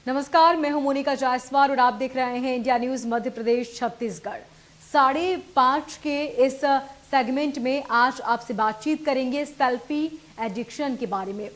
नमस्कार, मैं हूं मोनिका जायसवाल और आप देख रहे हैं इंडिया न्यूज मध्य प्रदेश छत्तीसगढ़। 5:30 के इस सेगमेंट में आज आपसे बातचीत करेंगे सेल्फी एडिक्शन के बारे में।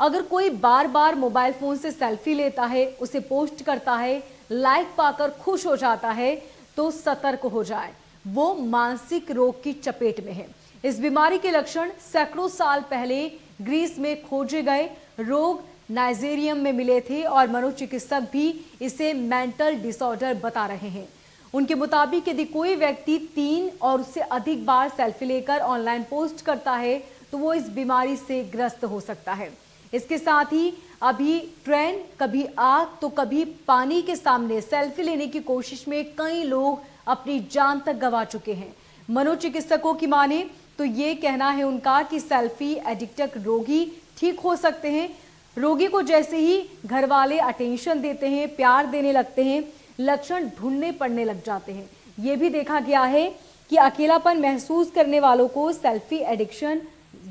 अगर कोई बार बार मोबाइल फोन से सेल्फी लेता है, उसे पोस्ट करता है, लाइक पाकर खुश हो जाता है, तो सतर्क हो जाए, वो मानसिक रोग की चपेट में है। इस बीमारी के लक्षण सैकड़ों साल पहले ग्रीस में खोजे गए रोग नाइजीरियम में मिले थे और मनोचिकित्सक भी इसे मेंटल डिसऑर्डर बता रहे हैं। उनके मुताबिक यदि कोई व्यक्ति 3 और उससे अधिक बार सेल्फी लेकर ऑनलाइन पोस्ट करता है तो वो इस बीमारी से ग्रस्त हो सकता है। इसके साथ ही अभी ट्रेन, कभी आग तो कभी पानी के सामने सेल्फी लेने की कोशिश में कई लोग अपनी जान तक गंवा चुके हैं। मनोचिकित्सकों की माने तो ये कहना है उनका कि सेल्फी एडिक्ट रोगी ठीक हो सकते हैं। रोगी को जैसे ही घर वाले अटेंशन देते हैं, प्यार देने लगते हैं, लक्षण ढूंढने पड़ने लग जाते हैं। ये भी देखा गया है कि अकेलापन महसूस करने वालों को सेल्फी एडिक्शन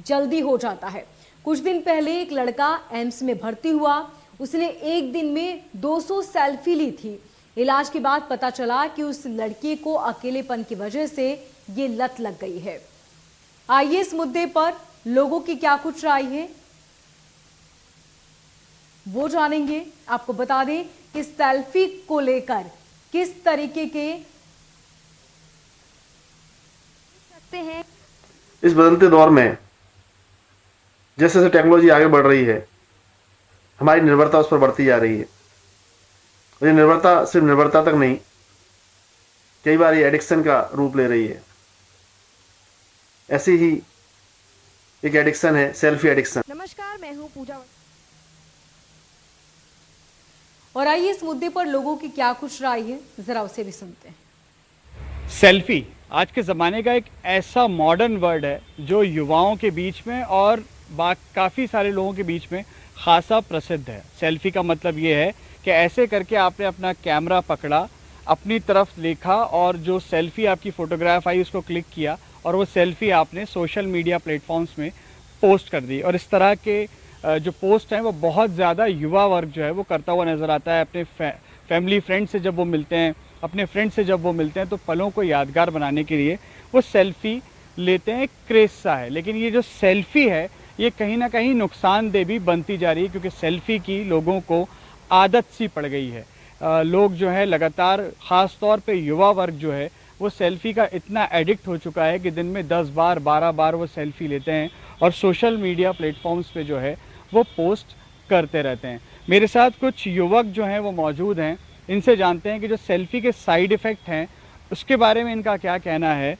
जल्दी हो जाता है। कुछ दिन पहले एक लड़का एम्स में भर्ती हुआ। उसने एक दिन में 200 सेल्फी ली थी। इलाज के बाद पता चला कि उस लड़के को अकेलेपन की वजह से ये लत लग गई है। आइए इस मुद्दे पर लोगों की क्या कुछ राय है वो जानेंगे। आपको बता दें कि सेल्फी को लेकर किस तरीके के सकते हैं। इस बदलते दौर में जैसे जैसे टेक्नोलॉजी आगे बढ़ रही है, हमारी निर्भरता उस पर बढ़ती जा रही है। और ये निर्भरता सिर्फ निर्भरता तक नहीं, कई बार ये एडिक्शन का रूप ले रही है। ऐसी ही एक एडिक्शन है सेल्फी एडिक्शन। नमस्कार, मैं हूं पूजा। और आइए इस मुद्दे पर लोगों की क्या कुछ राय है, जरा उसे भी सुनते हैं। सेल्फी आज के ज़माने का एक ऐसा मॉडर्न वर्ड है जो युवाओं के बीच में और काफ़ी सारे लोगों के बीच में खासा प्रसिद्ध है। सेल्फी का मतलब ये है कि ऐसे करके आपने अपना कैमरा पकड़ा, अपनी तरफ देखा और जो सेल्फी आपकी फ़ोटोग्राफ आई उसको क्लिक किया और वो सेल्फी आपने सोशल मीडिया प्लेटफॉर्म्स में पोस्ट कर दी। और इस तरह के जो पोस्ट हैं वो बहुत ज़्यादा युवा वर्ग जो है वो करता हुआ नज़र आता है। अपने फैमिली फ्रेंड से जब वो मिलते हैं, अपने फ्रेंड से जब वो मिलते हैं तो पलों को यादगार बनाने के लिए वो सेल्फ़ी लेते हैं। एक क्रेज़ सा है, लेकिन ये जो सेल्फ़ी है ये कहीं ना कहीं नुकसानदेह भी बनती जा रही है, क्योंकि सेल्फ़ी की लोगों को आदत सी पड़ गई है। लोग जो है लगातार, ख़ास तौर पे युवा वर्ग जो है वो सेल्फ़ी का इतना एडिक्ट हो चुका है कि दिन में 10 बार 12 बार वो सेल्फ़ी लेते हैं और सोशल मीडिया प्लेटफॉर्म्स पे जो है वो पोस्ट करते रहते हैं। मेरे साथ कुछ युवक जो हैं वो मौजूद हैं, इनसे जानते हैं कि जो सेल्फ़ी के साइड इफ़ेक्ट हैं उसके बारे में इनका क्या कहना है।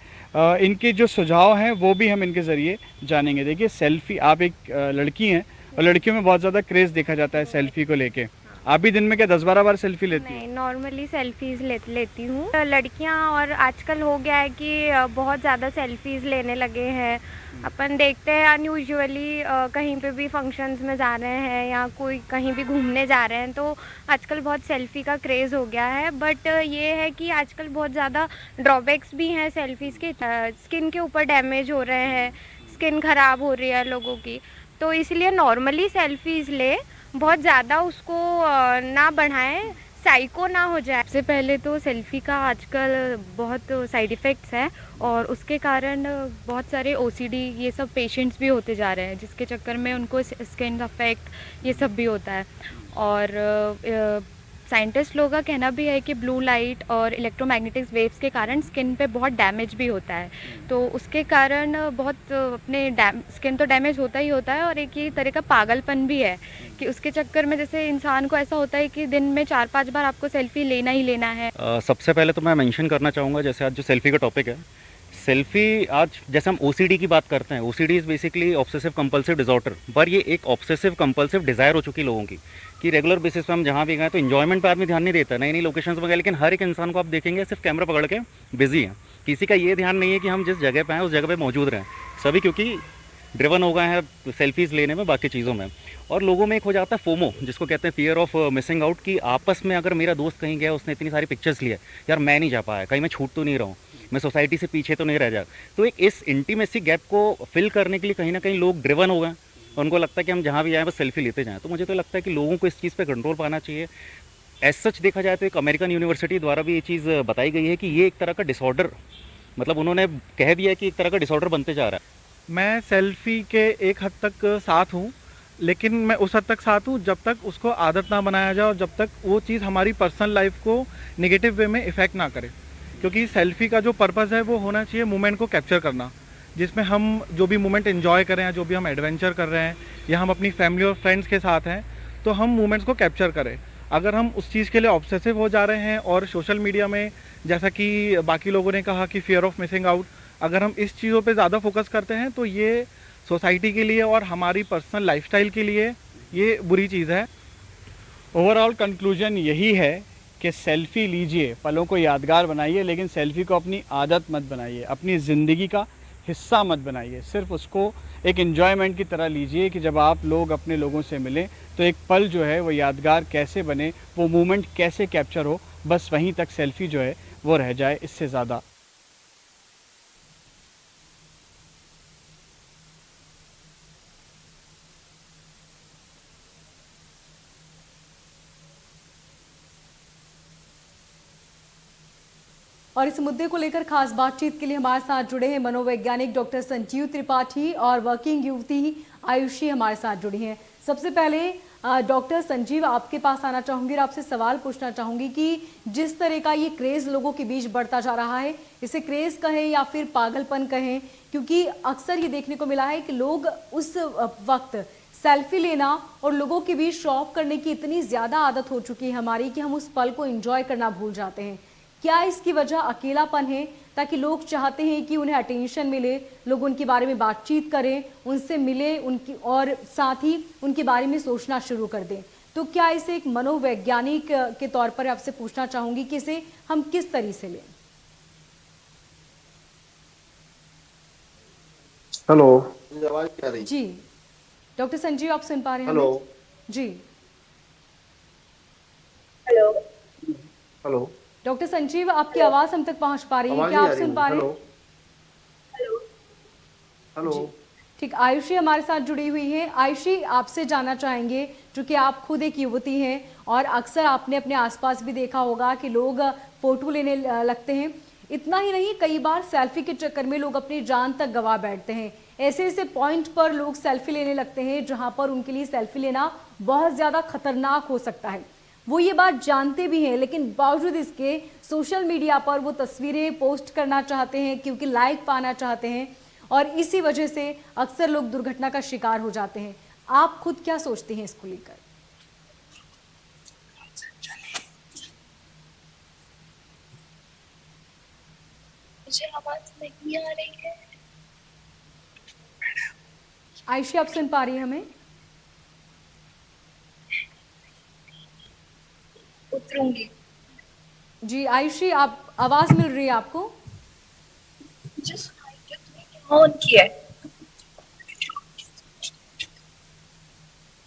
इनके जो सुझाव हैं वो भी हम इनके ज़रिए जानेंगे। देखिए, सेल्फ़ी, आप एक लड़की हैं और लड़कियों में बहुत ज़्यादा क्रेज़ देखा जाता है सेल्फ़ी को लेके। आप भी दिन में क्या 10-12 बार सेल्फी लेती हैं? नहीं, नॉर्मली सेल्फीज लेती हूँ। लड़कियाँ और आजकल हो गया है कि बहुत ज़्यादा सेल्फीज लेने लगे हैं। अपन देखते हैं अनयूजुअली कहीं पे भी फंक्शंस में जा रहे हैं या कोई कहीं भी घूमने जा रहे हैं तो आजकल बहुत सेल्फ़ी का क्रेज़ हो गया है। बट ये है कि आजकल बहुत ज़्यादा ड्रॉबैक्स भी हैं सेल्फीज़ के। स्किन के ऊपर डैमेज हो रहे हैं, स्किन ख़राब हो रही है लोगों की, तो इसलिए नॉर्मली सेल्फीज़ ले, बहुत ज़्यादा उसको ना बढ़ाएं, साइको ना हो जाए। सबसे पहले तो सेल्फ़ी का आजकल बहुत साइड इफ़ेक्ट्स है और उसके कारण बहुत सारे ओसीडी ये सब पेशेंट्स भी होते जा रहे हैं, जिसके चक्कर में उनको स्किन अफेक्ट ये सब भी होता है। और साइंटिस्ट लोगों का कहना भी है कि ब्लू लाइट और इलेक्ट्रोमैग्नेटिक वेव्स के कारण स्किन पे बहुत डैमेज भी होता है, तो उसके कारण बहुत अपने स्किन तो डैमेज होता ही होता है। और एक ये तरह का पागलपन भी है कि उसके चक्कर में जैसे इंसान को ऐसा होता है कि दिन में 4-5 बार आपको सेल्फी लेना ही लेना है। सबसे पहले तो मैं मेंशन करना चाहूँगा, जैसे आज जो सेल्फी का टॉपिक है, सेल्फी आज जैसे हम ओसीडी की बात करते हैं, OCD is basically obsessive compulsive disorder, पर ये एक ऑब्सेसिव कंपल्सिव डिज़ायर हो चुकी लोगों की कि रेगुलर बेसिस पे हम जहाँ भी गए तो एंजॉयमेंट पे आदमी ध्यान नहीं देता, नई नई लोकेशंस में गए, लेकिन हर एक इंसान को आप देखेंगे सिर्फ कैमरा पकड़ के बिजी है। किसी का ये ध्यान नहीं है कि हम जिस जगह पे हैं उस जगह पे मौजूद रहें। सभी क्योंकि ड्रिवन हो गए हैं सेल्फीज़ लेने में, बाकी चीज़ों में। और लोगों में एक हो जाता है फोमो, जिसको कहते हैं फियर ऑफ मिसिंग आउट, कि आपस में अगर मेरा दोस्त कहीं गया, उसने इतनी सारी पिक्चर्स ली है, यार मैं नहीं जा पाया, कहीं मैं छूट तो नहीं रहा हूँ, मैं सोसाइटी से पीछे तो नहीं रह जा। तो एक इस इंटीमेसी गैप को फिल करने के लिए कहीं ना कहीं लोग ड्रिवन हो गए और उनको लगता है कि हम जहाँ भी जाएँ बस सेल्फी लेते जाएँ। तो मुझे तो लगता है कि लोगों को इस चीज़ पे कंट्रोल पाना चाहिए। एज़ सच देखा जाए तो एक अमेरिकन यूनिवर्सिटी द्वारा भी ये चीज़ बताई गई है कि ये एक तरह का डिसऑर्डर, मतलब उन्होंने कह दिया है कि एक तरह का डिसऑर्डर बनते जा रहा है। मैं सेल्फ़ी के एक हद तक साथ हूँ, लेकिन मैं उस हद तक साथ हूँ जब तक उसको आदत ना बनाया जाए और जब तक वो चीज़ हमारी पर्सनल लाइफ को नेगेटिव वे में इफ़ेक्ट ना करे। क्योंकि सेल्फ़ी का जो पर्पज़ है वो होना चाहिए मोमेंट को कैप्चर करना, जिसमें हम जो भी मोमेंट एंजॉय कर रहे हैं, जो भी हम एडवेंचर कर रहे हैं या हम अपनी फैमिली और फ्रेंड्स के साथ हैं, तो हम मोमेंट्स को कैप्चर करें। अगर हम उस चीज़ के लिए ऑब्सेसिव हो जा रहे हैं और सोशल मीडिया में, जैसा कि बाकी लोगों ने कहा कि फियर ऑफ मिसिंग आउट, अगर हम इस चीज़ों पे ज़्यादा फोकस करते हैं तो ये सोसाइटी के लिए और हमारी पर्सनल लाइफस्टाइल के लिए ये बुरी चीज़ है। ओवरऑल कंक्लूजन यही है कि सेल्फ़ी लीजिए, पलों को यादगार बनाइए, लेकिन सेल्फ़ी को अपनी आदत मत बनाइए, अपनी ज़िंदगी का हिस्सा मत बनाइए। सिर्फ उसको एक एन्जॉयमेंट की तरह लीजिए कि जब आप लोग अपने लोगों से मिलें तो एक पल जो है वो यादगार कैसे बने, वो मोमेंट कैसे कैप्चर हो, बस वहीं तक सेल्फ़ी जो है वो रह जाए, इससे ज़्यादा। और इस मुद्दे को लेकर खास बातचीत के लिए हमारे साथ जुड़े हैं मनोवैज्ञानिक डॉक्टर संजीव त्रिपाठी और वर्किंग युवती आयुषी हमारे साथ जुड़ी हैं। सबसे पहले डॉक्टर संजीव, आपके पास आना चाहूंगी और आपसे सवाल पूछना चाहूंगी कि जिस तरह का ये क्रेज लोगों के बीच बढ़ता जा रहा है, इसे क्रेज कहें या फिर पागलपन कहें, क्योंकि अक्सर ये देखने को मिला है कि लोग उस वक्त सेल्फी लेना और लोगों के बीच शो ऑफ करने की इतनी ज्यादा आदत हो चुकी है हमारी कि हम उस पल को एंजॉय करना भूल जाते हैं। क्या इसकी वजह अकेलापन है, ताकि लोग चाहते हैं कि उन्हें अटेंशन मिले, लोग उनके बारे में बातचीत करें, उनसे मिले उनकी, और साथ ही उनके बारे में सोचना शुरू कर दें? तो क्या इसे एक मनोवैज्ञानिक के तौर पर आपसे पूछना चाहूंगी कि इसे हम किस तरह से लें? हेलो, आवाज क्या रही? जी डॉक्टर संजीव, आप सुन पा रहे हैं हेलो हमें? जी हेलो हेलो, डॉक्टर संजीव, आपकी आवाज हम तक पहुंच पा रही है, आवाज क्या नहीं आप आ रही। सुन पा रहे हेलो हैं? हेलो, ठीक, आयुषी हमारे साथ जुड़ी हुई है। आयुषी, आपसे जानना चाहेंगे, क्योंकि आप खुद एक युवती हैं और अक्सर आपने अपने आसपास भी देखा होगा कि लोग फोटो लेने लगते हैं। इतना ही नहीं, कई बार सेल्फी के चक्कर में लोग अपनी जान तक गंवा बैठते हैं। ऐसे ऐसे पॉइंट पर लोग सेल्फी लेने लगते हैं जहां पर उनके लिए सेल्फी लेना बहुत ज़्यादा खतरनाक हो सकता है। वो ये बात जानते भी हैं, लेकिन बावजूद इसके सोशल मीडिया पर वो तस्वीरें पोस्ट करना चाहते हैं क्योंकि लाइक पाना चाहते हैं, और इसी वजह से अक्सर लोग दुर्घटना का शिकार हो जाते हैं। आप खुद क्या सोचते हैं इसको लेकर? मुझे आवाज नहीं आ रही है। आयुषी, आप सुन पा रही हैं हमें? उतरूंगी। जी आयुषी, आप आवाज मिल रही है आपको? मुझे सुनाई दे, तुमने क्या ऑन किया है?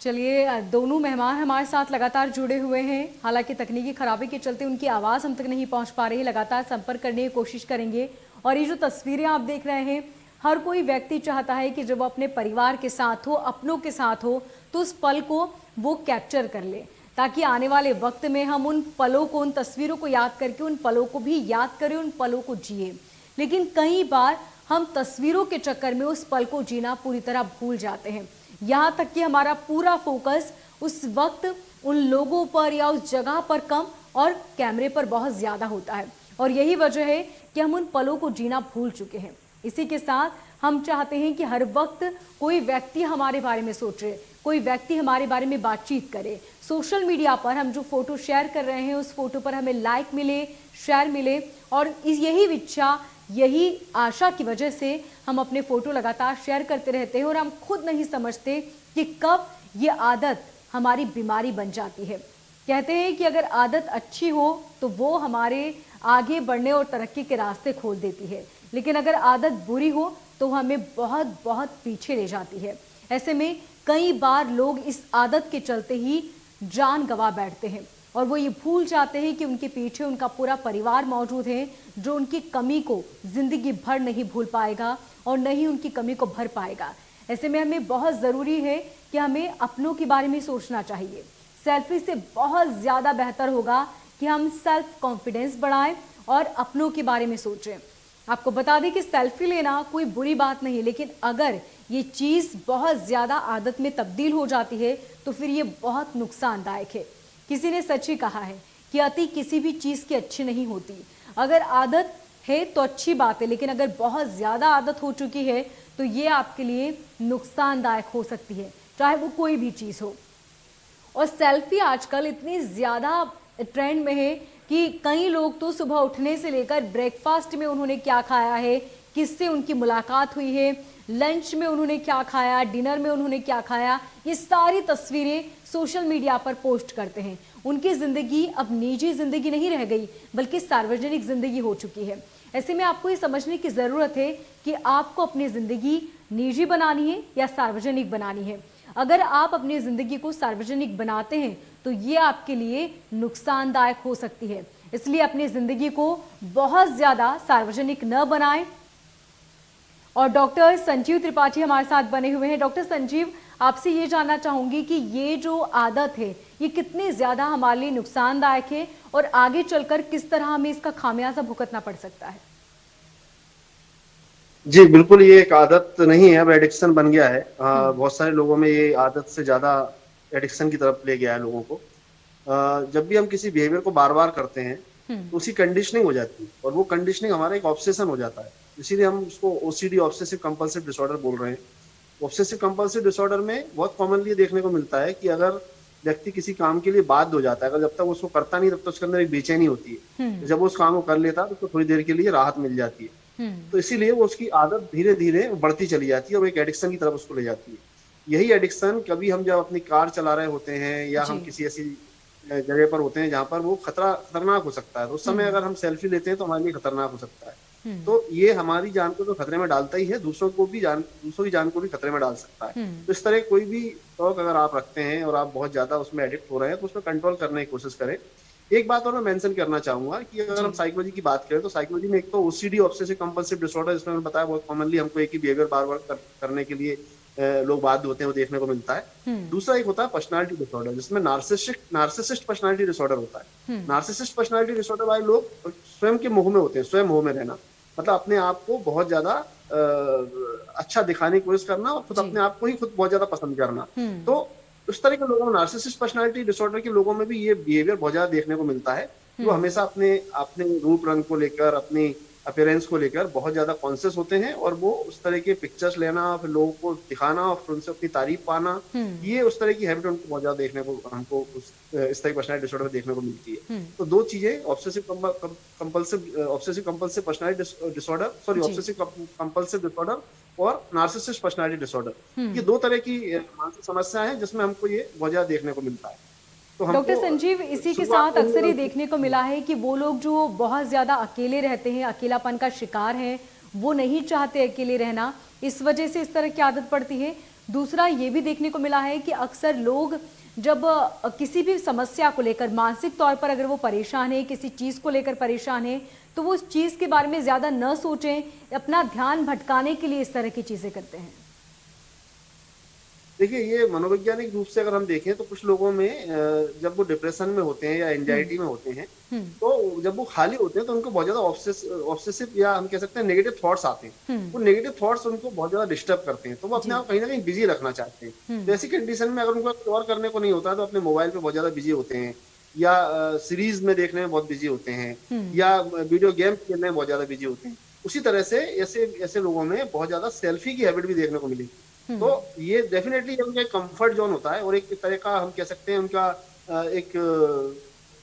चलिए, दोनों मेहमान हमारे साथ लगातार जुड़े हुए हैं। हालांकि तकनीकी खराबी के चलते उनकी आवाज़ हम तक नहीं पहुंच पा रही। लगातार संपर्क करने की कोशिश करेंगे। और ये जो तस्वीरें आप देख रहे हैं, हर कोई व्यक्ति चाहता है कि जब वो अपने परिवार के साथ हो, अपनों के साथ हो, तो उस पल को वो कैप्चर कर ले, ताकि आने वाले वक्त में हम उन पलों को, उन तस्वीरों को याद करके उन पलों को भी याद करें, उन पलों को जिए। लेकिन कई बार हम तस्वीरों के चक्कर में उस पल को जीना पूरी तरह भूल जाते हैं। यहाँ तक कि हमारा पूरा फोकस उस वक्त उन लोगों पर या उस जगह पर कम और कैमरे पर बहुत ज़्यादा होता है, और यही वजह है कि हम उन पलों को जीना भूल चुके हैं। इसी के साथ हम चाहते हैं कि हर वक्त कोई व्यक्ति हमारे बारे में सोचे, कोई व्यक्ति हमारे बारे में बातचीत करे। सोशल मीडिया पर हम जो फोटो शेयर कर रहे हैं, उस फोटो पर हमें लाइक मिले, शेयर मिले, और यही इच्छा, यही आशा की वजह से हम अपने फोटो लगातार शेयर करते रहते हैं, और हम खुद नहीं समझते कि कब ये आदत हमारी बीमारी बन जाती है। कहते हैं कि अगर आदत अच्छी हो तो वो हमारे आगे बढ़ने और तरक्की के रास्ते खोल देती है, लेकिन अगर आदत बुरी हो तो हमें बहुत बहुत पीछे ले जाती है। ऐसे में कई बार लोग इस आदत के चलते ही जान गंवा बैठते हैं, और वो ये भूल जाते हैं कि उनके पीछे उनका पूरा परिवार मौजूद है, जो उनकी कमी को जिंदगी भर नहीं भूल पाएगा और न ही उनकी कमी को भर पाएगा। ऐसे में हमें बहुत ज़रूरी है कि हमें अपनों के बारे में सोचना चाहिए। सेल्फी से बहुत ज़्यादा बेहतर होगा कि हम सेल्फ कॉन्फिडेंस बढ़ाएं और अपनों के बारे में सोचें। आपको बता दें कि सेल्फी लेना कोई बुरी बात नहीं, लेकिन अगर ये चीज़ बहुत ज़्यादा आदत में तब्दील हो जाती है तो फिर ये बहुत नुकसानदायक है। किसी ने सच ही कहा है कि अति किसी भी चीज़ की अच्छी नहीं होती। अगर आदत है तो अच्छी बात है, लेकिन अगर बहुत ज़्यादा आदत हो चुकी है तो ये आपके लिए नुकसानदायक हो सकती है, चाहे वो कोई भी चीज़ हो। और सेल्फी आजकल इतनी ज़्यादा ट्रेंड में है कि कई लोग तो सुबह उठने से लेकर ब्रेकफास्ट में उन्होंने क्या खाया है, किससे उनकी मुलाकात हुई है, लंच में उन्होंने क्या खाया, डिनर में उन्होंने क्या खाया, ये सारी तस्वीरें सोशल मीडिया पर पोस्ट करते हैं। उनकी ज़िंदगी अब निजी ज़िंदगी नहीं रह गई, बल्कि सार्वजनिक ज़िंदगी हो चुकी है। ऐसे में आपको ये समझने की ज़रूरत है कि आपको अपनी ज़िंदगी निजी बनानी है या सार्वजनिक बनानी है। अगर आप अपनी ज़िंदगी को सार्वजनिक बनाते हैं तो ये आपके लिए नुकसानदायक हो सकती है। इसलिए अपनी ज़िंदगी को बहुत ज़्यादा सार्वजनिक न बनाएं। और डॉक्टर संजीव त्रिपाठी हमारे साथ बने हुए हैं। डॉक्टर संजीव, आपसे ये जानना चाहूँगी कि ये जो आदत है ये कितनी ज़्यादा हमारे लिए नुकसानदायक है और आगे चलकर किस तरह हमें इसका खामियाजा भुगतना पड़ सकता है? जी बिल्कुल, ये एक आदत नहीं है, अब एडिक्शन बन गया है। बहुत सारे लोगों में ये आदत से ज़्यादा एडिक्शन की तरफ ले गया है लोगों को। जब भी हम किसी बिहेवियर को बार बार करते हैं तो उसकी कंडीशनिंग हो जाती है और वो कंडीशनिंग हमारा एक ऑब्सेशन हो जाता है। इसीलिए हम उसको ओसीडी, ऑब्सेसिव कंपल्सिव डिसऑर्डर बोल रहे हैं। ऑब्सेसिव कंपल्सिव डिसऑर्डर में बहुत कॉमनली देखने को मिलता है कि अगर व्यक्ति किसी काम के लिए बाध्य हो जाता है, अगर जब तक उसको करता नहीं तब तक उसके अंदर एक बेचैनी होती है, तो जब वो उस काम को कर लेता है तो उसको थोड़ी देर के लिए राहत मिल जाती है। तो इसीलिए वो उसकी आदत धीरे धीरे बढ़ती चली जाती है और एक एडिक्शन की तरफ उसको ले जाती है। यही एडिक्शन कभी हम जब अपनी कार चला रहे होते हैं या हम किसी ऐसी जगह पर होते हैं जहाँ पर वो खतरनाक हो सकता है, तो उस समय अगर हम सेल्फी लेते हैं तो हमारे लिए खतरनाक हो सकता है। तो ये हमारी जान को तो खतरे में डालता ही है, दूसरों की जान को भी खतरे में डाल सकता है। तो इस तरह कोई भी शौक अगर आप रखते हैं और आप बहुत ज्यादा उसमें एडिक्ट हो रहे हैं तो उसमें कंट्रोल करने की कोशिश करें। एक बात और मैं मेंशन करना चाहूंगा कि अगर हम साइकोलॉजी की बात करें तो साइकोलॉजी में एक तो ओसीडी, ऑब्सेसिव कंपल्सिव डिसऑर्डर, जिसमें मैंने बताया बहुत कॉमनली हमको एक ही बिहेवियर बार बार करने के लिए लोग बाध्य होते हैं, वो देखने को मिलता है। दूसरा एक होता है पर्सनालिटी डिसऑर्डर, जिसमें नार्सिसिस्ट पर्सनालिटी डिसऑर्डर होता है। नार्सिसिस्ट पर्सनालिटी डिसऑर्डर वाले लोग स्वयं के मोह में होते हैं, स्वयं मोह में रहना, मतलब अपने आप को बहुत ज्यादा अच्छा दिखाने की कोशिश करना और खुद अपने आप को ही खुद बहुत ज्यादा पसंद करना। तो उस तरह के लोगों में, नार्सिसिस्ट पर्सनालिटी डिसऑर्डर के लोगों में भी ये बिहेवियर बहुत ज्यादा देखने को मिलता है। जो हमेशा अपने रूप रंग को लेकर, अपनी अपीयरेंस को लेकर बहुत ज्यादा कॉन्शियस होते हैं और वो उस तरह के पिक्चर्स लेना, फिर लोगों को दिखाना और फिर उनसे अपनी तारीफ पाना, ये उस तरह की हैबिट उनको बहुत ज्यादा देखने को हमको इस तरह की पर्सनालिटी डिसऑर्डर में देखने को मिलती है। तो दो चीजें, obsessive compulsive personality disorder, sorry obsessive compulsive disorder और नार्सिसिस्ट पर्सनालिटी डिसऑर्डर, ये दो तरह की मानसिक समस्याएं हैं जिसमें हमको ये बहुत ज्यादा देखने को मिलता है। तो डॉक्टर संजीव, इसी के साथ अक्सर ये देखने को मिला है कि वो लोग जो बहुत ज़्यादा अकेले रहते हैं, अकेलापन का शिकार हैं, वो नहीं चाहते अकेले रहना, इस वजह से इस तरह की आदत पड़ती है। दूसरा ये भी देखने को मिला है कि अक्सर लोग जब किसी भी समस्या को लेकर मानसिक तौर पर अगर वो परेशान है, किसी चीज़ को लेकर परेशान है, तो वो उस चीज़ के बारे में ज़्यादा न सोचें, अपना ध्यान भटकाने के लिए इस तरह की चीज़ें करते हैं। देखिए, ये मनोवैज्ञानिक रूप से अगर हम देखें तो कुछ लोगों में जब वो डिप्रेशन में होते हैं या एंजाइटी में होते हैं, तो जब वो खाली होते हैं तो उनको बहुत ज्यादा ऑब्सेसिव या हम कह सकते हैं नेगेटिव थॉट्स आते हैं। वो नेगेटिव थॉट्स उनको बहुत ज्यादा डिस्टर्ब करते हैं, तो वो अपने आप कहीं ना कहीं बिजी रखना चाहते हैं। तो ऐसी कंडीशन में अगर उनको कुछ और करने को नहीं होता है तो अपने मोबाइल पे बहुत ज्यादा बिजी होते हैं, या सीरीज में देखने में बहुत बिजी होते हैं, या वीडियो गेम खेलने में बहुत ज्यादा बिजी होते हैं। उसी तरह से ऐसे लोगों में बहुत ज्यादा सेल्फी की हैबिट भी देखने को मिलेगी। तो ये डेफिनेटली उनका एक कंफर्ट जोन होता है और एक तरह का हम कह सकते हैं उनका एक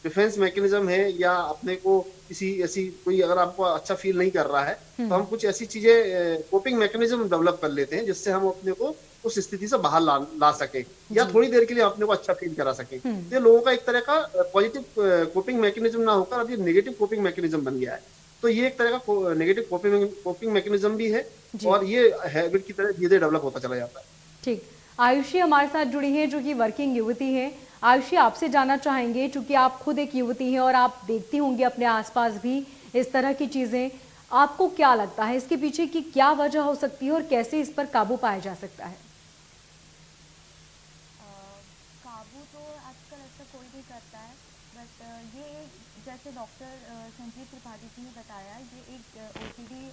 डिफेंस मैकेनिज्म है, या अपने को किसी ऐसी कोई अगर आपको अच्छा फील नहीं कर रहा है तो हम कुछ ऐसी चीजें कोपिंग मैकेनिज्म डेवलप कर लेते हैं जिससे हम अपने को उस स्थिति से बाहर ला सके या थोड़ी देर के लिए अपने को अच्छा फील करा सके। तो लोगों का एक तरह का पॉजिटिव कोपिंग मैकेनिज्म ना होकर अब ये नेगेटिव कोपिंग मैकेनिज्म बन गया है। तो ये एक तरह का नेगेटिव कोपिंग मैकेनिज्म भी है और ये हैबिट की तरह धीरे डेवलप होता चला जाता है। ठीक, आयुषी हमारे साथ जुड़ी हैं जो कि वर्किंग युवती हैं। आयुषी, आपसे जानना चाहेंगे, चूंकि आप खुद एक युवती हैं और आप देखती होंगी अपने आसपास भी इस तरह की चीज़ें, आपको क्या लगता है इसके पीछे की क्या वजह हो सकती है और कैसे इस पर काबू पाया जा सकता है? काबू तो आजकल ऐसा कोई नहीं करता है, बट ये एक जैसे डॉक्टर संजीव त्रिपाठी जी ने बताया, ये एक ओसीडी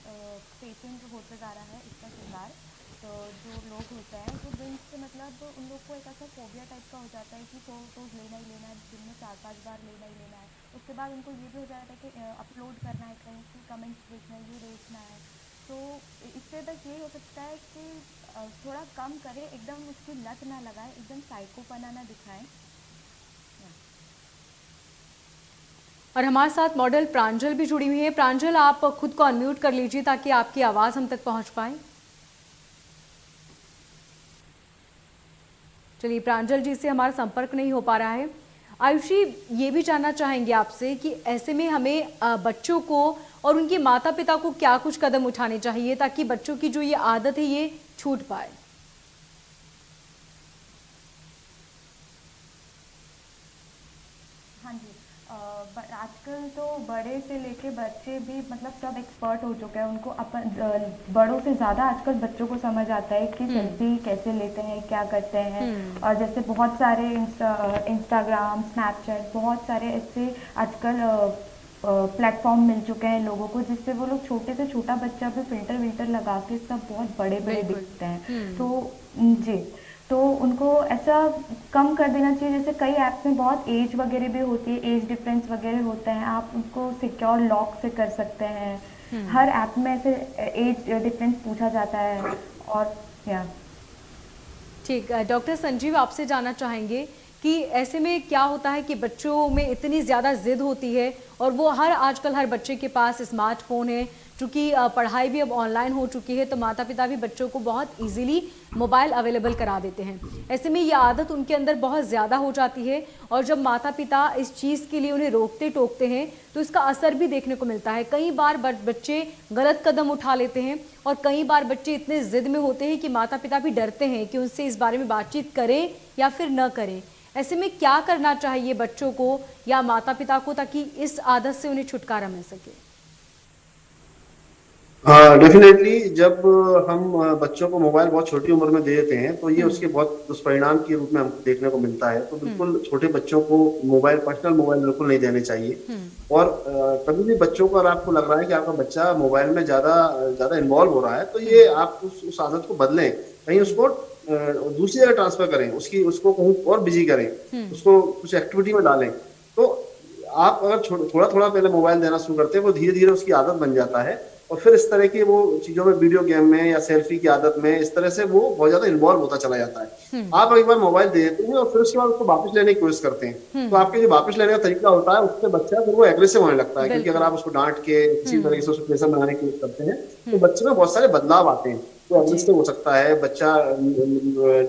पेशेंट होता जा रहा है इसका शिकार। तो जो लोग होते हैं वो ड्रिंक्स से मतलब उन लोग को एक ऐसा फोबिया टाइप का हो जाता है कि फोटोज लेना ही लेना है, दिन में 4-5 बार लेना ही लेना है। उसके बाद उनको ये भी हो जाता है कि अपलोड करना है, कहीं की कमेंट्स देखना है, ये देखना है। तो इससे बस यही हो सकता है कि थोड़ा कम करें, एकदम उसकी लत ना लगाए, एकदम साइकोपना ना दिखाएं। और हमारे साथ मॉडल प्रांजल भी जुड़ी हुई है। प्रांजल, आप खुद को अनम्यूट कर लीजिए ताकि आपकी आवाज हम तक पहुंच पाए। चलिए, प्रांजल जी से हमारा संपर्क नहीं हो पा रहा है। आयुषी, ये भी जानना चाहेंगे आपसे कि ऐसे में हमें बच्चों को और उनके माता पिता को क्या कुछ कदम उठाने चाहिए ताकि बच्चों की जो ये आदत है ये छूट पाए। हाँ जी, आजकल तो बड़े से लेके बच्चे भी मतलब सब एक्सपर्ट हो चुके हैं। उनको अपन बड़ों से ज़्यादा आजकल बच्चों को समझ आता है कि सेल्फी कैसे लेते हैं, क्या करते हैं। और जैसे बहुत सारे इंस्टाग्राम, स्नैपचैट, बहुत सारे ऐसे आजकल प्लेटफॉर्म मिल चुके हैं लोगों को, जिससे वो लोग छोटे से छोटा बच्चा भी फिल्टर विल्टर लगा के सब बहुत बड़े बड़े दिखते हैं। तो जी, तो उनको ऐसा कम कर देना चाहिए। जैसे कई ऐप्स में बहुत एज वगैरह भी होती है, एज डिफरेंस वगैरह होते हैं, आप उनको सिक्योर लॉक से कर सकते हैं। हर ऐप में ऐसे एज डिफरेंस पूछा जाता है। और या ठीक, डॉक्टर संजीव आपसे जानना चाहेंगे कि ऐसे में क्या होता है कि बच्चों में इतनी ज़्यादा जिद होती है और वो आजकल हर बच्चे के पास स्मार्टफोन है। चूँकि पढ़ाई भी अब ऑनलाइन हो चुकी है तो माता पिता भी बच्चों को बहुत इजीली मोबाइल अवेलेबल करा देते हैं। ऐसे में ये आदत उनके अंदर बहुत ज़्यादा हो जाती है और जब माता पिता इस चीज़ के लिए उन्हें रोकते टोकते हैं तो इसका असर भी देखने को मिलता है। कई बार बच्चे गलत कदम उठा लेते हैं और कई बार बच्चे इतने ज़िद में होते हैं कि माता पिता भी डरते हैं कि उनसे इस बारे में बातचीत करें या फिर न करें। ऐसे में क्या करना चाहिए बच्चों को या माता पिता को ताकि इस आदत से उन्हें छुटकारा मिल सके? डेफिनेटली जब हम बच्चों को मोबाइल बहुत छोटी उम्र में दे देते हैं तो ये उसके बहुत दुष्परिणाम के रूप में हमको देखने को मिलता है। तो बिल्कुल छोटे बच्चों को मोबाइल, पर्सनल मोबाइल बिल्कुल नहीं देने चाहिए। और कभी भी बच्चों को अगर आपको लग रहा है कि आपका बच्चा मोबाइल में ज्यादा इन्वॉल्व हो रहा है तो ये आप उस आदत को बदलें, कहीं उसको दूसरी जगह ट्रांसफर करें, उसको कहीं और बिजी करें, उसको कुछ एक्टिविटी में डालें। तो आप अगर थोड़ा थोड़ा पहले मोबाइल देना शुरू करते हैं वो धीरे धीरे उसकी आदत बन जाता है और फिर इस तरह की वो चीजों में, वीडियो गेम में या सेल्फी की आदत में, इस तरह से वो बहुत ज्यादा इन्वॉल्व होता चला जाता है। आप एक बार मोबाइल दे देते हैं और फिर उसके बाद उसको वापस लेने की कोशिश करते हैं तो आपके जो वापस लेने का तरीका होता है उससे बच्चा फिर वो एग्रेसिव होने लगता है। क्योंकि अगर आप उसको डांट के किसी तरीके से उसको प्रेशर बनाने की कोशिश करते हैं तो बच्चे में बहुत सारे बदलाव आते हैं। तो अग्रेसिव हो सकता है, बच्चा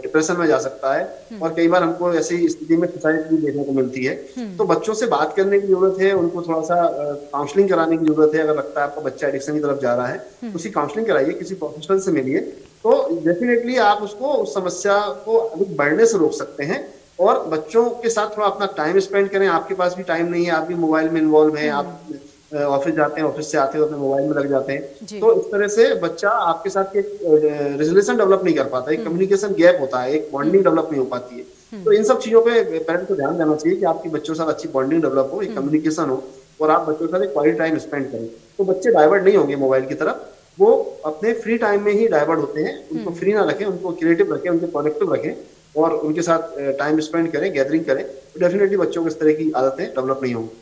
डिप्रेशन में जा सकता है और कई बार हमको ऐसी स्थिति में सुसाइड भी देखने को मिलती है। तो बच्चों से बात करने की जरूरत है, उनको थोड़ा सा काउंसलिंग कराने की जरूरत है। अगर लगता है आपका बच्चा एडिक्शन की तरफ जा रहा है तो उसकी काउंसलिंग कराइए, किसी प्रोफेशनल से मिलिए। तो डेफिनेटली आप उसको उस समस्या को अधिक बढ़ने से रोक सकते हैं और बच्चों के साथ थोड़ा अपना टाइम स्पेंड करें। आपके पास भी टाइम नहीं है, आप भी मोबाइल में इन्वॉल्व हैं, आप ऑफिस जाते हैं, ऑफिस से आते हैं तो अपने मोबाइल में लग जाते हैं। तो इस तरह से बच्चा आपके साथ एक रिलेशन डेवलप नहीं कर पाता, एक कम्युनिकेशन गैप होता है, एक बॉन्डिंग डेवलप नहीं हो पाती है। तो इन सब चीजों पे पेरेंट्स को ध्यान देना चाहिए कि आपके बच्चों के साथ अच्छी बॉन्डिंग डेवलप हो, एक कम्युनिकेशन हो और आप बच्चों के साथ एक क्वालिटी टाइम स्पेंड करें। तो बच्चे डाइवर्ट नहीं होंगे मोबाइल की तरफ, वो अपने फ्री टाइम में ही डाइवर्ट होते हैं। उनको फ्री ना रखें, उनको क्रिएटिव रखें, उनको प्रोडक्टिव रखें और उनके साथ टाइम स्पेंड करें, गैदरिंग करें। तो डेफिनेटली बच्चों को इस तरह की आदतें डेवलप नहीं होंगी।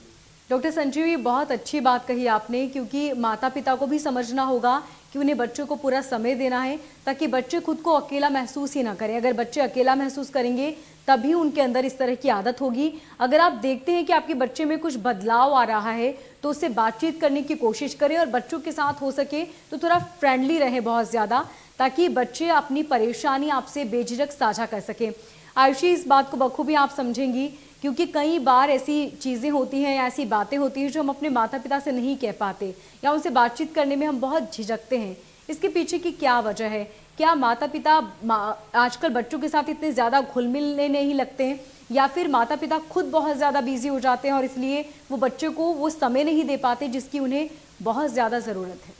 डॉक्टर संजीव, ये बहुत अच्छी बात कही आपने, क्योंकि माता पिता को भी समझना होगा कि उन्हें बच्चों को पूरा समय देना है ताकि बच्चे खुद को अकेला महसूस ही ना करें। अगर बच्चे अकेला महसूस करेंगे तभी उनके अंदर इस तरह की आदत होगी। अगर आप देखते हैं कि आपके बच्चे में कुछ बदलाव आ रहा है तो उससे बातचीत करने की कोशिश करें और बच्चों के साथ हो सके तो थोड़ा फ्रेंडली रहे बहुत ज़्यादा, ताकि बच्चे अपनी परेशानी आपसे बेझिझक साझा कर सकें। आयुषी, इस बात को बखूबी आप समझेंगी क्योंकि कई बार ऐसी चीज़ें होती हैं या ऐसी बातें होती हैं जो हम अपने माता पिता से नहीं कह पाते या उनसे बातचीत करने में हम बहुत झिझकते हैं। इसके पीछे की क्या वजह है? क्या माता पिता आजकल बच्चों के साथ इतने ज़्यादा घुल मिलने नहीं लगते हैं या फिर माता पिता खुद बहुत ज़्यादा बिजी हो जाते हैं और इसलिए वो बच्चे को वो समय नहीं दे पाते जिसकी उन्हें बहुत ज़्यादा ज़रूरत है?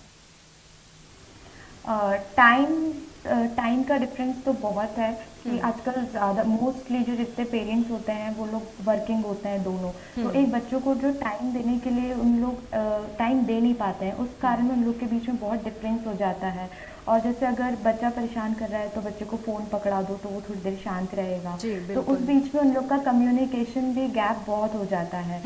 टाइम का डिफरेंस तो बहुत है कि आजकल ज़्यादा मोस्टली जो जितने पेरेंट्स होते हैं वो लोग वर्किंग होते हैं दोनों, तो एक बच्चों को जो टाइम देने के लिए उन लोग टाइम दे नहीं पाते हैं, उस कारण में उन लोग के बीच में बहुत डिफरेंस हो जाता है। और जैसे अगर बच्चा परेशान कर रहा है तो बच्चे को फ़ोन पकड़ा दो तो वो थोड़ी देर शांत रहेगा, जी, तो बिल्कुल। उस बीच में उन लोग का कम्युनिकेशन भी गैप बहुत हो जाता है।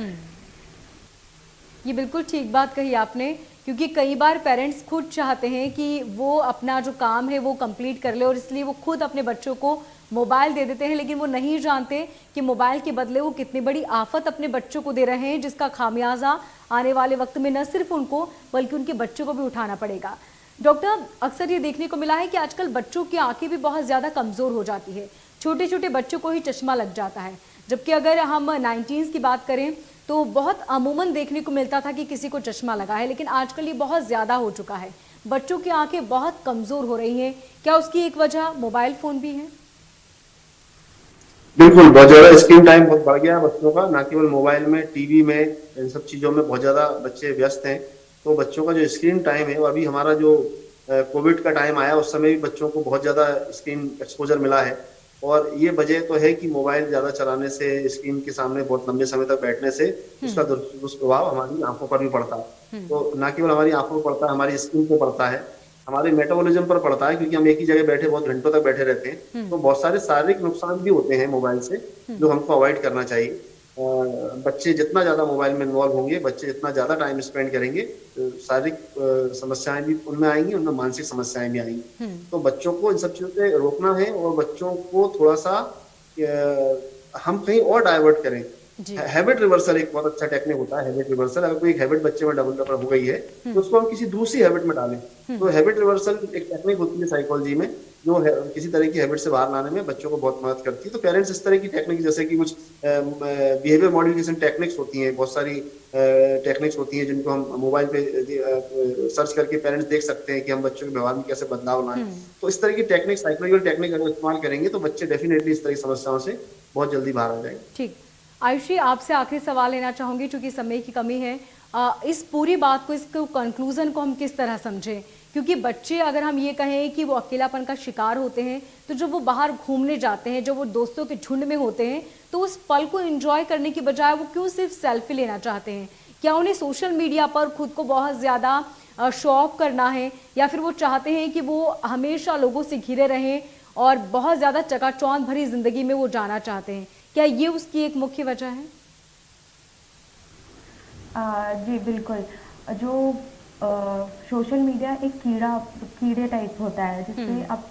ये बिल्कुल ठीक बात कही आपने, क्योंकि कई बार पेरेंट्स खुद चाहते हैं कि वो अपना जो काम है वो कंप्लीट कर ले और इसलिए वो खुद अपने बच्चों को मोबाइल दे देते हैं, लेकिन वो नहीं जानते कि मोबाइल के बदले वो कितनी बड़ी आफत अपने बच्चों को दे रहे हैं, जिसका खामियाजा आने वाले वक्त में न सिर्फ उनको बल्कि उनके बच्चों को भी उठाना पड़ेगा। डॉक्टर, अक्सर ये देखने को मिला है कि आजकल बच्चों की आंखें भी बहुत ज़्यादा कमज़ोर हो जाती है, छोटे छोटे बच्चों को ही चश्मा लग जाता है, जबकि अगर हम 90s की बात करें तो बहुत अमूमन देखने को मिलता था कि किसी को चश्मा लगा है, लेकिन आजकल ये बहुत ज़्यादा हो चुका है, बच्चों की आंखें बहुत कमज़ोर हो रही हैं। क्या उसकी एक वजह मोबाइल फ़ोन भी है? बिल्कुल, बहुत ज्यादा स्क्रीन टाइम बहुत बढ़ गया है बच्चों का, ना केवल मोबाइल में, टीवी में, इन सब चीजों में बहुत ज्यादा बच्चे व्यस्त हैं। तो बच्चों का जो स्क्रीन टाइम है, वो अभी हमारा जो कोविड का टाइम आया उस समय भी बच्चों को बहुत ज्यादा स्क्रीन एक्सपोजर मिला है, और ये वजह तो है कि मोबाइल ज्यादा चलाने से, स्क्रीन के सामने बहुत लंबे समय तक बैठने से उसका दुष्प्रभाव हमारी आंखों पर भी पड़ता है। तो ना केवल हमारी आंखों पर पड़ता है, हमारी स्किन पर पड़ता है, हमारे मेटाबॉलिज्म पर पड़ता है, क्योंकि हम एक ही जगह बैठे बहुत घंटों तक बैठे रहते हैं। तो बहुत सारे शारीरिक नुकसान भी होते हैं मोबाइल से, जो हमको अवॉइड करना चाहिए। बच्चे जितना ज्यादा मोबाइल में इन्वॉल्व होंगे, बच्चे जितना ज्यादा टाइम स्पेंड करेंगे, शारीरिक समस्याएं भी उनमें आएंगी, उनमें मानसिक समस्याएं भी आएंगी। तो बच्चों को इन सब चीजों से रोकना है और बच्चों को थोड़ा सा हम कहीं और डाइवर्ट करें। हैबिट रिवर्सल एक बहुत अच्छा टेक्निक होता है। हैबिट रिवर्सल, अगर कोई एक हैबिट बच्चे में डेवलप हो गई है तो उसको हम किसी दूसरी हैबिट में डालें। तो हैबिट रिवर्सल एक टेक्निक होती है साइकोलॉजी में, जो किसी तरह की हैबिट से बाहर लाने में बच्चों को बहुत मदद करती है। तो पेरेंट्स इस तरह की टेक्निक, जैसे कि कुछ बिहेवियर मॉडिफिकेशन टेक्निक्स होती हैं, बहुत सारी टेक्निक्स होती हैं जिनको हम मोबाइल पे सर्च करके पेरेंट्स देख सकते हैं कि हम बच्चों के व्यवहार में कैसे बदलाव लाएं। तो इस तरह की टेक्निक, साइकोलॉजिकल टेक्निक अगर इस्तेमाल करेंगे तो बच्चे डेफिनेटली इस तरह की समस्याओं से बहुत जल्दी बाहर आ जाएंगे। ठीक, आयुषी, आपसे आखिरी सवाल लेना चाहूँगी क्योंकि समय की कमी है। इस पूरी बात को, इसको कंक्लूजन को हम किस तरह समझें? क्योंकि बच्चे, अगर हम ये कहें कि वो अकेलापन का शिकार होते हैं, तो जब वो बाहर घूमने जाते हैं, जब वो दोस्तों के झुंड में होते हैं, तो उस पल को एंजॉय करने की बजाय वो क्यों सिर्फ सेल्फी लेना चाहते हैं? क्या उन्हें सोशल मीडिया पर खुद को बहुत ज़्यादा शो ऑफ करना है, या फिर वो चाहते हैं कि वो हमेशा लोगों से घिरे रहें और बहुत ज़्यादा चकाचौंध भरी ज़िंदगी में वो जाना चाहते हैं? क्या ये उसकी एक मुख्य वजह है? जी बिल्कुल। जो सोशल मीडिया एक कीड़े टाइप होता है, जिससे अब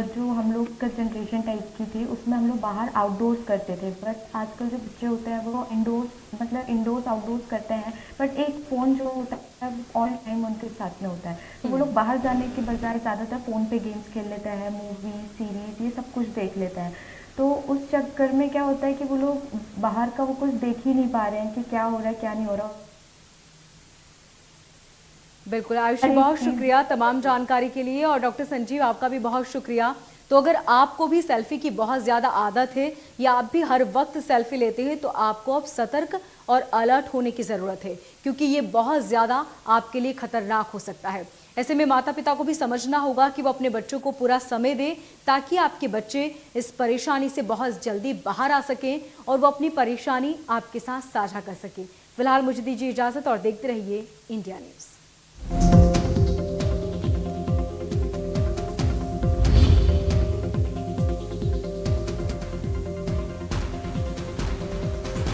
जो हम लोग का जनरेशन टाइप की थी उसमें हम लोग बाहर आउटडोर्स करते थे, बट आजकल जो बच्चे होते हैं वो इंडोर्स आउटडोर्स करते हैं, बट एक फ़ोन जो होता है ऑल टाइम उनके साथ में होता है। तो वो लोग बाहर जाने के बजाय ज़्यादातर फ़ोन पे गेम्स खेल लेते हैं, मूवी सीरीज ये सब कुछ देख लेते हैं। तो उस चक्कर में क्या होता है कि वो लोग बाहर का वो कुछ देख ही नहीं पा रहे हैं कि क्या हो रहा है क्या नहीं हो रहा। बिल्कुल आयुषी, बहुत शुक्रिया तमाम जानकारी के लिए, और डॉक्टर संजीव आपका भी बहुत शुक्रिया। तो अगर आपको भी सेल्फी की बहुत ज़्यादा आदत है या आप भी हर वक्त सेल्फी लेते हैं, तो आपको अब सतर्क और अलर्ट होने की ज़रूरत है, क्योंकि ये बहुत ज़्यादा आपके लिए खतरनाक हो सकता है। ऐसे में माता पिता को भी समझना होगा कि वो अपने बच्चों को पूरा समय दें, ताकि आपके बच्चे इस परेशानी से बहुत जल्दी बाहर आ सकें और वो अपनी परेशानी आपके साथ साझा कर सकें। फिलहाल मुझे दीजिए इजाज़त और देखते रहिए इंडिया न्यूज़।